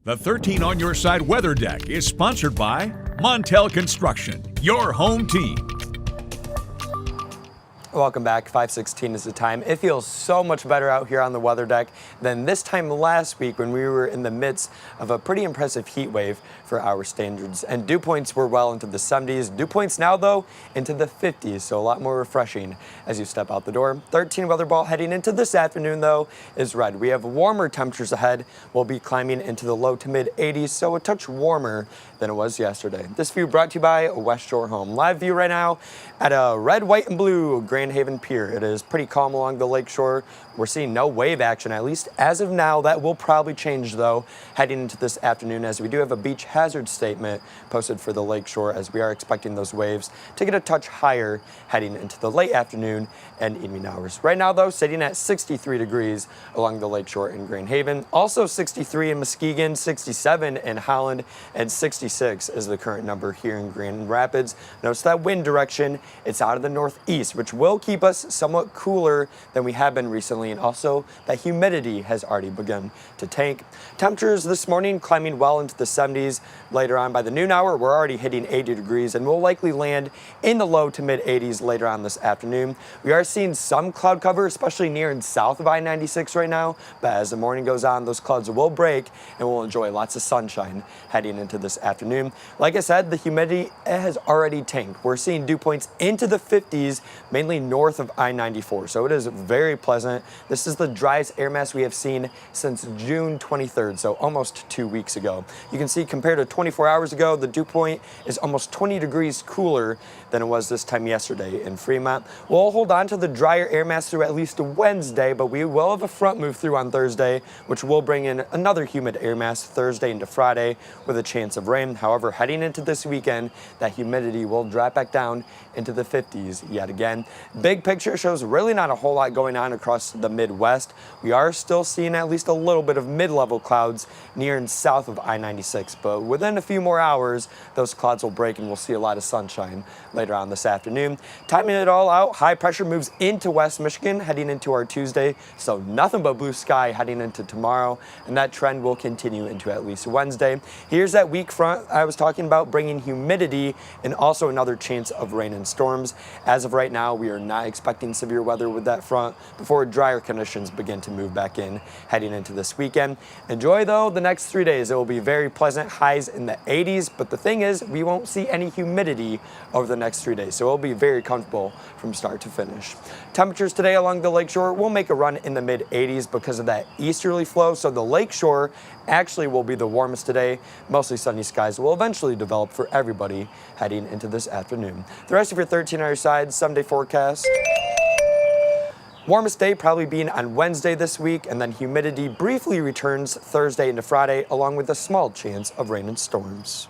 The 13 on Your Side weather deck is sponsored by Montel Construction, your home team. Welcome back. 5:16 is the time. It feels so much better out here on the weather deck than this time last week when we were in the midst of a pretty impressive heat wave for our standards. And dew points were well into the 70s. Dew points now, though, into the 50s, so a lot more refreshing as you step out the door. 13 weather ball heading into this afternoon, though, is red. We have warmer temperatures ahead. We'll be climbing into the low to mid 80s, so a touch warmer than it was yesterday. This view brought to you by West Shore Home. Live view right now at a red, white, and blue Grand Haven Pier. It is pretty calm along the lake shore. We're seeing no wave action, at least as of now. That will probably change, though, heading into this afternoon, as we do have a beach hazard statement posted for the lake shore, as we are expecting those waves to get a touch higher heading into the late afternoon and evening hours. Right now, though, sitting at 63 degrees along the lake shore in Grand Haven. Also 63 in Muskegon, 67 in Holland, and 66 is the current number here in Grand Rapids. Notice that wind direction. It's out of the northeast, which will keep us somewhat cooler than we have been recently, and also that humidity has already begun to tank. Temperatures this morning climbing well into the 70s. Later on by the noon hour, we're already hitting 80 degrees, and we'll likely land in the low to mid 80s later on this afternoon. We are seeing some cloud cover, especially near and south of I-96 right now, but as the morning goes on, those clouds will break and we'll enjoy lots of sunshine heading into this afternoon. Like I said, the humidity has already tanked. We're seeing dew points into the 50s, mainly north of I-94, so it is very pleasant. This is the driest air mass we have seen since June 23rd, so almost 2 weeks ago. You can see compared to 24 hours ago, the dew point is almost 20 degrees cooler than it was this time yesterday in Fremont. We'll hold on to the drier air mass through at least Wednesday, but we will have a front move through on Thursday, which will bring in another humid air mass Thursday into Friday with a chance of rain. However, heading into this weekend, that humidity will drop back down into the 50s yet again. Big picture shows really not a whole lot going on across the Midwest. We are still seeing at least a little bit of mid-level clouds near and south of I-96, but within a few more hours, those clouds will break and we'll see a lot of sunshine later on this afternoon. Timing it all out, high pressure moves into West Michigan heading into our Tuesday, so nothing but blue sky heading into tomorrow, and that trend will continue into at least Wednesday. Here's that weak front I was talking about, bringing humidity and also another chance of rain and storms. As of right now, we are not expecting severe weather with that front before drier conditions begin to move back in heading into this weekend. Enjoy, though, the next 3 days. It will be very pleasant, highs in the 80s, but the thing is, we won't see any humidity over the next 3 days, so it'll be very comfortable from start to finish. Temperatures today along the lakeshore will make a run in the mid 80s because of that easterly flow, so the lakeshore actually will be the warmest today. Mostly sunny skies will eventually develop for everybody heading into this afternoon. The rest of your 13 on your side, 7-day forecast. Warmest day probably being on Wednesday this week, and then humidity briefly returns Thursday into Friday, along with a small chance of rain and storms.